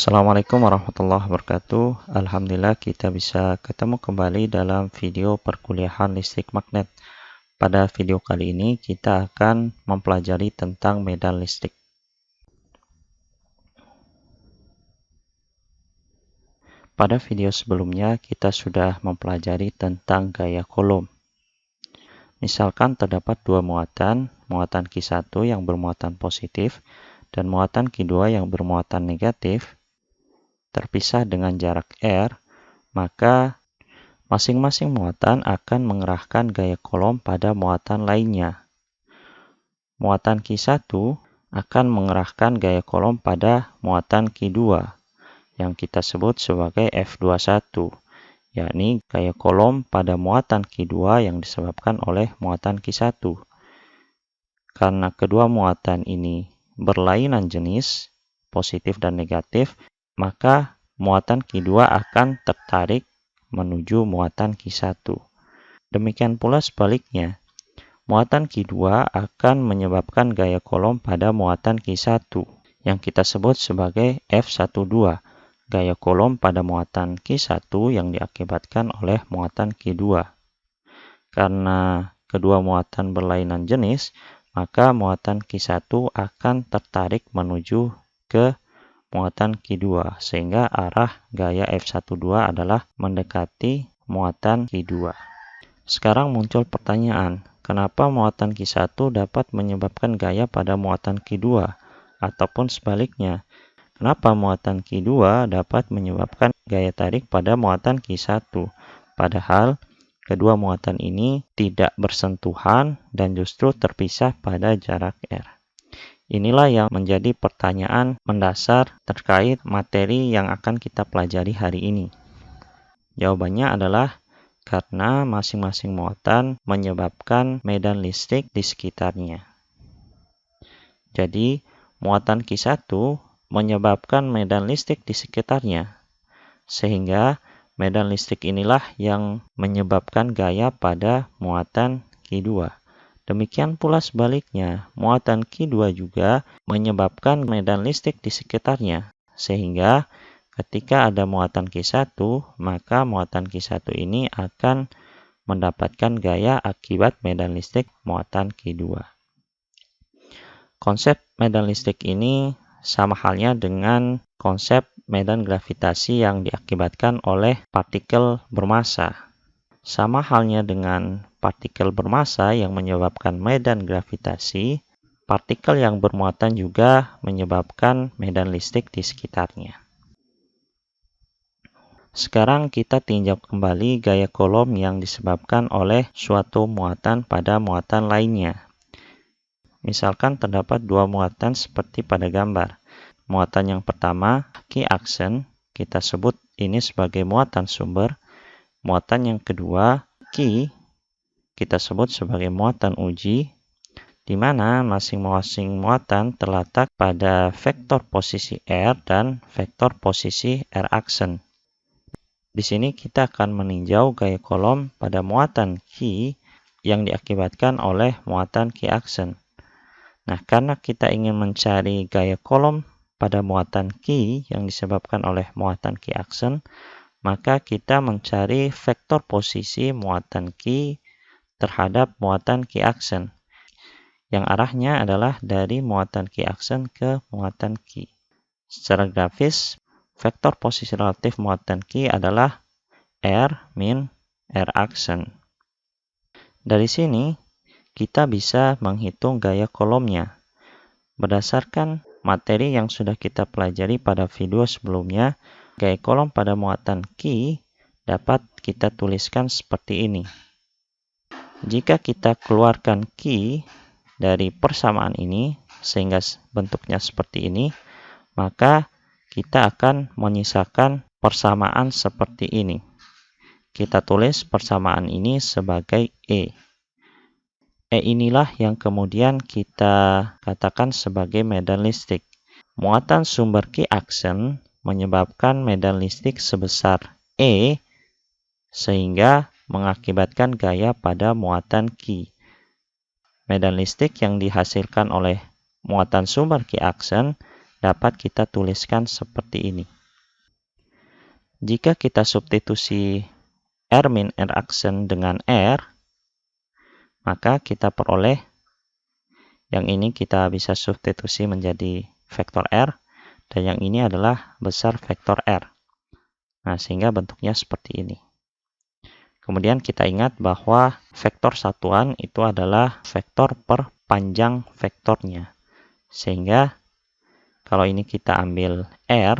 Assalamualaikum warahmatullahi wabarakatuh. Alhamdulillah kita bisa ketemu kembali dalam video perkuliahan listrik magnet. Pada video kali ini kita akan mempelajari tentang medan listrik. Pada video sebelumnya kita sudah mempelajari tentang gaya Coulomb. Misalkan terdapat dua muatan Q1 yang bermuatan positif dan muatan Q2 yang bermuatan negatif, terpisah dengan jarak R, maka masing-masing muatan akan mengerahkan gaya Coulomb pada muatan lainnya. Muatan Q1 akan mengerahkan gaya Coulomb pada muatan Q2 yang kita sebut sebagai F21, yakni gaya Coulomb pada muatan Q2 yang disebabkan oleh muatan Q1. Karena kedua muatan ini berlainan jenis, positif dan negatif, maka muatan Q2 akan tertarik menuju muatan Q1. Demikian pula sebaliknya, muatan Q2 akan menyebabkan gaya Coulomb pada muatan Q1 yang kita sebut sebagai F12, gaya Coulomb pada muatan Q1 yang diakibatkan oleh muatan Q2. Karena kedua muatan berlainan jenis, maka muatan Q1 akan tertarik menuju ke muatan Q2, sehingga arah gaya F12 adalah mendekati muatan Q2. Sekarang muncul pertanyaan, kenapa muatan Q1 dapat menyebabkan gaya pada muatan Q2? Ataupun sebaliknya, kenapa muatan Q2 dapat menyebabkan gaya tarik pada muatan Q1? Padahal kedua muatan ini tidak bersentuhan dan justru terpisah pada jarak R. Inilah yang menjadi pertanyaan mendasar terkait materi yang akan kita pelajari hari ini. Jawabannya adalah karena masing-masing muatan menyebabkan medan listrik di sekitarnya. Jadi, muatan Q1 menyebabkan medan listrik di sekitarnya, sehingga medan listrik inilah yang menyebabkan gaya pada muatan Q2. Demikian pula sebaliknya, muatan Q2 juga menyebabkan medan listrik di sekitarnya, sehingga ketika ada muatan Q1, maka muatan Q1 ini akan mendapatkan gaya akibat medan listrik muatan Q2. Konsep medan listrik ini sama halnya dengan konsep medan gravitasi yang diakibatkan oleh partikel bermassa. Sama halnya dengan partikel bermassa yang menyebabkan medan gravitasi, partikel yang bermuatan juga menyebabkan medan listrik di sekitarnya. Sekarang kita tinjau kembali gaya Coulomb yang disebabkan oleh suatu muatan pada muatan lainnya. Misalkan terdapat dua muatan seperti pada gambar. Muatan yang pertama, Q-aksen, kita sebut ini sebagai muatan sumber. Muatan yang kedua, Q, kita sebut sebagai muatan uji, di mana masing-masing muatan terletak pada vektor posisi R dan vektor posisi R-aksen. Di sini kita akan meninjau gaya Coulomb pada muatan Q yang diakibatkan oleh muatan Q-aksen. Nah, karena kita ingin mencari gaya Coulomb pada muatan Q yang disebabkan oleh muatan Q-aksen, maka kita mencari vektor posisi muatan Q terhadap muatan Q-aksen, yang arahnya adalah dari muatan Q-aksen ke muatan Q. Secara grafis, vektor posisi relatif muatan Q adalah R min R-aksen. Dari sini, kita bisa menghitung gaya Coulomb-nya. Berdasarkan materi yang sudah kita pelajari pada video sebelumnya, gaya Coulomb pada muatan Q dapat kita tuliskan seperti ini. Jika kita keluarkan Q dari persamaan ini, sehingga bentuknya seperti ini, maka kita akan menyisakan persamaan seperti ini. Kita tulis persamaan ini sebagai E. E inilah yang kemudian kita katakan sebagai medan listrik. Muatan sumber Q-aksen menyebabkan medan listrik sebesar E, sehingga mengakibatkan gaya pada muatan Q. Medan listrik yang dihasilkan oleh muatan sumber Q-aksen dapat kita tuliskan seperti ini. Jika kita substitusi R min R aksen dengan R, maka kita peroleh yang ini kita bisa substitusi menjadi vektor R, dan yang ini adalah besar vektor R. Nah, sehingga bentuknya seperti ini. Kemudian kita ingat bahwa vektor satuan itu adalah vektor per panjang vektornya. Sehingga kalau ini kita ambil R,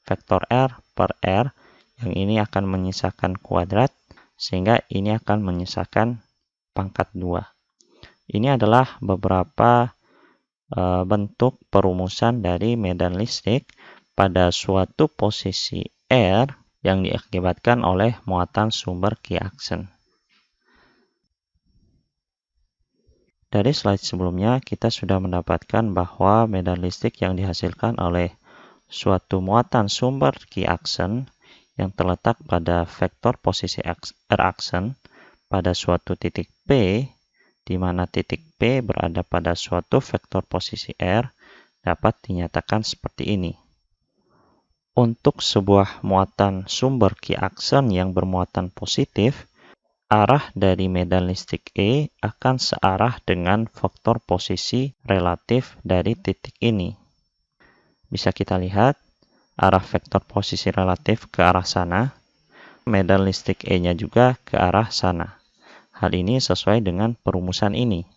vektor R per R, yang ini akan menyisakan kuadrat, sehingga ini akan menyisakan pangkat 2. Ini adalah beberapa bentuk perumusan dari medan listrik pada suatu posisi R yang diakibatkan oleh muatan sumber Q-aksen. Dari slide sebelumnya, kita sudah mendapatkan bahwa medan listrik yang dihasilkan oleh suatu muatan sumber Q-aksen yang terletak pada vektor posisi R-aksen pada suatu titik P, di mana titik P berada pada suatu vektor posisi R, dapat dinyatakan seperti ini. Untuk sebuah muatan sumber Q-aksen yang bermuatan positif, arah dari medan listrik E akan searah dengan vektor posisi relatif dari titik ini. Bisa kita lihat, arah vektor posisi relatif ke arah sana, medan listrik E-nya juga ke arah sana. Hal ini sesuai dengan perumusan ini,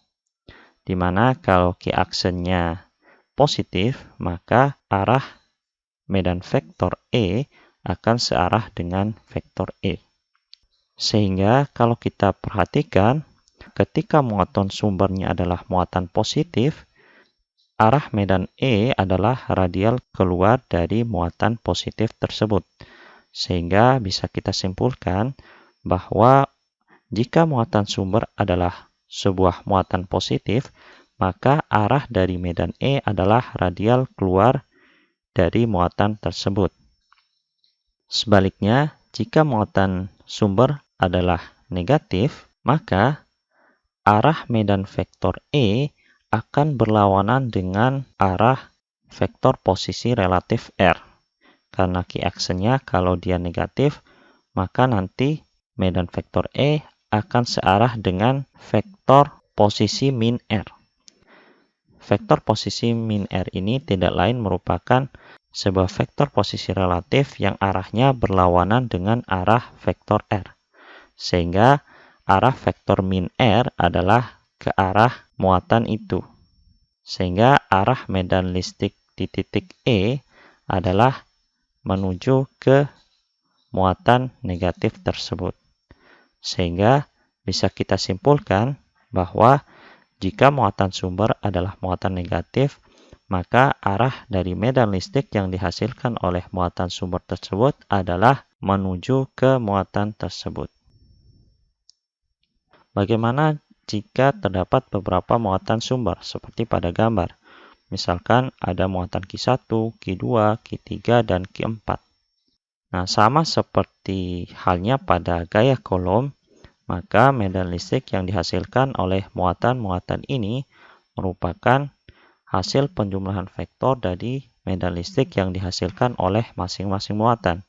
di mana kalau Q-aksennya positif, maka arah medan vektor E akan searah dengan vektor E. Sehingga kalau kita perhatikan, ketika muatan sumbernya adalah muatan positif, arah medan E adalah radial keluar dari muatan positif tersebut. Sehingga bisa kita simpulkan bahwa jika muatan sumber adalah sebuah muatan positif, maka arah dari medan E adalah radial keluar dari muatan tersebut. Sebaliknya, jika muatan sumber adalah negatif, maka arah medan vektor E akan berlawanan dengan arah vektor posisi relatif R. Karena Q-aksennya kalau dia negatif, maka nanti medan vektor E akan searah dengan vektor posisi min R. Vektor posisi min R ini tidak lain merupakan sebuah vektor posisi relatif yang arahnya berlawanan dengan arah vektor R. Sehingga arah vektor min R adalah ke arah muatan itu. Sehingga arah medan listrik di titik E adalah menuju ke muatan negatif tersebut. Sehingga bisa kita simpulkan bahwa jika muatan sumber adalah muatan negatif, maka arah dari medan listrik yang dihasilkan oleh muatan sumber tersebut adalah menuju ke muatan tersebut. Bagaimana jika terdapat beberapa muatan sumber seperti pada gambar? Misalkan ada muatan Q1, Q2, Q3, dan Q4. Nah, sama seperti halnya pada gaya kolom, maka medan listrik yang dihasilkan oleh muatan-muatan ini merupakan hasil penjumlahan vektor dari medan listrik yang dihasilkan oleh masing-masing muatan.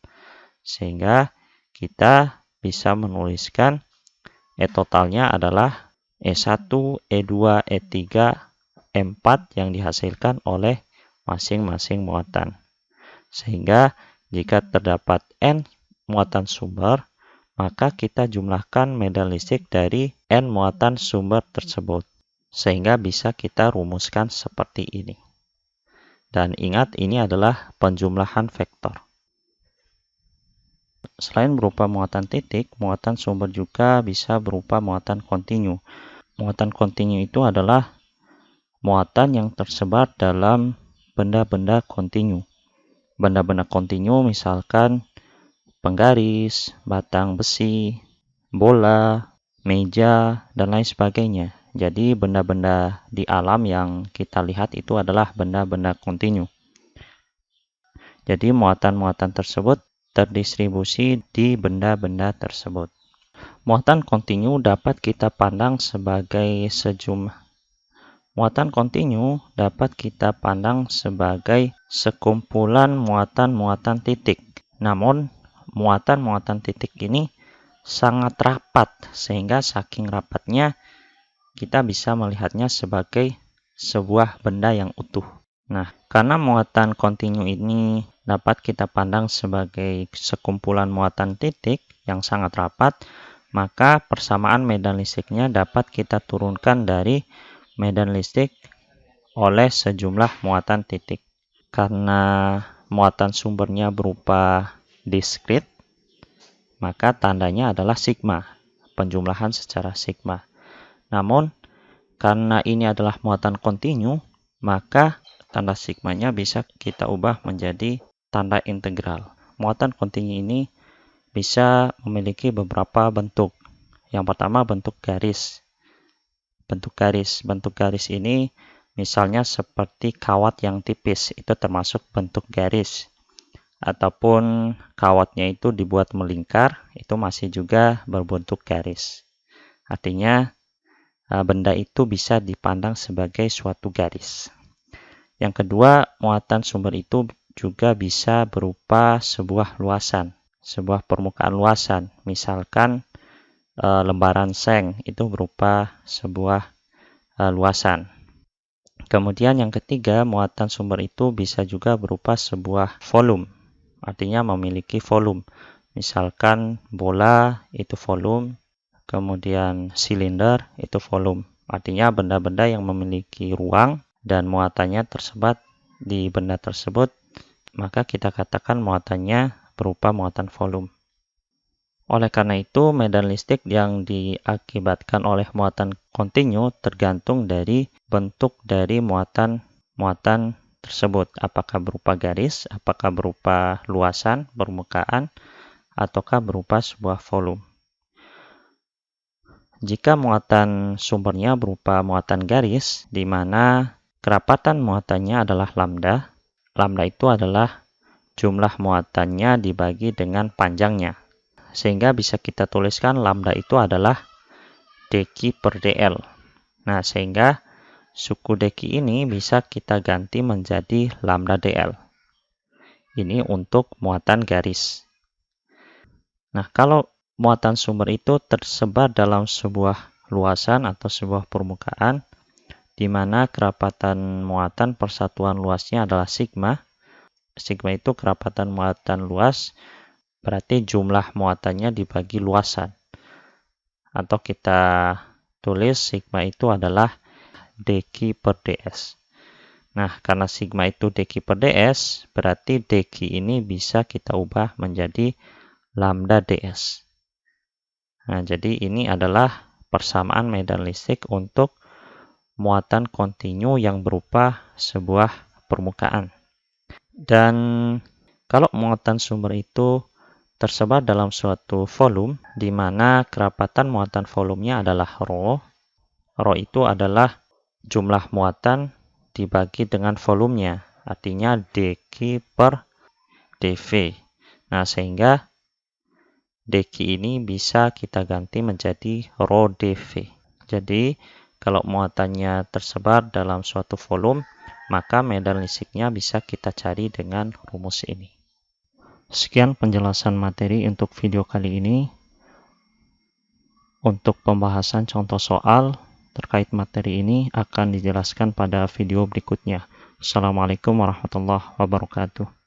Sehingga kita bisa menuliskan E totalnya adalah E1, E2, E3, E4 yang dihasilkan oleh masing-masing muatan. Sehingga jika terdapat N muatan sumber, maka kita jumlahkan medan listrik dari N muatan sumber tersebut. Sehingga bisa kita rumuskan seperti ini. Dan ingat, ini adalah penjumlahan vektor. Selain berupa muatan titik, muatan sumber juga bisa berupa muatan kontinu. Muatan kontinu itu adalah muatan yang tersebar dalam benda-benda kontinu. Benda-benda kontinu misalkan penggaris, batang besi, bola, meja, dan lain sebagainya. Jadi benda-benda di alam yang kita lihat itu adalah benda-benda kontinu. Jadi muatan-muatan tersebut terdistribusi di benda-benda tersebut. Muatan kontinu dapat kita pandang sebagai Muatan kontinu dapat kita pandang sebagai sekumpulan muatan-muatan titik. Namun, muatan-muatan titik ini sangat rapat, sehingga saking rapatnya kita bisa melihatnya sebagai sebuah benda yang utuh. Nah, karena muatan kontinu ini dapat kita pandang sebagai sekumpulan muatan titik yang sangat rapat, maka persamaan medan listriknya dapat kita turunkan dari medan listrik oleh sejumlah muatan titik. Karena muatan sumbernya berupa diskrit, maka tandanya adalah sigma, penjumlahan secara sigma. Namun, karena ini adalah muatan kontinu, maka tanda sigmanya bisa kita ubah menjadi tanda integral. Muatan kontinu ini bisa memiliki beberapa bentuk. Yang pertama, bentuk garis. Bentuk garis ini misalnya seperti kawat yang tipis, itu termasuk bentuk garis. Ataupun kawatnya itu dibuat melingkar, itu masih juga berbentuk garis. Artinya benda itu bisa dipandang sebagai suatu garis. Yang kedua, muatan sumber itu juga bisa berupa sebuah luasan, sebuah permukaan luasan. Misalkan lembaran seng itu berupa sebuah luasan. Kemudian yang ketiga, muatan sumber itu bisa juga berupa sebuah volume, artinya memiliki volume. Misalkan bola itu volume, kemudian silinder itu volume, artinya benda-benda yang memiliki ruang dan muatannya tersebar di benda tersebut, maka kita katakan muatannya berupa muatan volume. Oleh karena itu, medan listrik yang diakibatkan oleh muatan kontinu tergantung dari bentuk dari muatan tersebut. Apakah berupa garis, apakah berupa luasan, permukaan, ataukah berupa sebuah volume. Jika muatan sumbernya berupa muatan garis, di mana kerapatan muatannya adalah lambda. Lambda itu adalah jumlah muatannya dibagi dengan panjangnya. Sehingga bisa kita tuliskan lambda itu adalah dq per dl. Nah, sehingga suku dq ini bisa kita ganti menjadi lambda dl. Ini untuk muatan garis. Nah, kalau muatan sumber itu tersebar dalam sebuah luasan atau sebuah permukaan, di mana kerapatan muatan persatuan luasnya adalah sigma. Sigma itu kerapatan muatan luas, berarti jumlah muatannya dibagi luasan. Atau kita tulis sigma itu adalah dq per ds. Nah, karena sigma itu dq per ds, berarti dq ini bisa kita ubah menjadi lambda ds. Nah, jadi ini adalah persamaan medan listrik untuk muatan kontinu yang berupa sebuah permukaan. Dan kalau muatan sumber itu tersebar dalam suatu volume, di mana kerapatan muatan volumenya adalah rho. Rho itu adalah jumlah muatan dibagi dengan volumenya, artinya dq per dv. Nah, sehingga dq ini bisa kita ganti menjadi rho dv. Jadi, kalau muatannya tersebar dalam suatu volume, maka medan listriknya bisa kita cari dengan rumus ini. Sekian penjelasan materi untuk video kali ini. Untuk pembahasan contoh soal terkait materi ini akan dijelaskan pada video berikutnya. Assalamualaikum warahmatullahi wabarakatuh.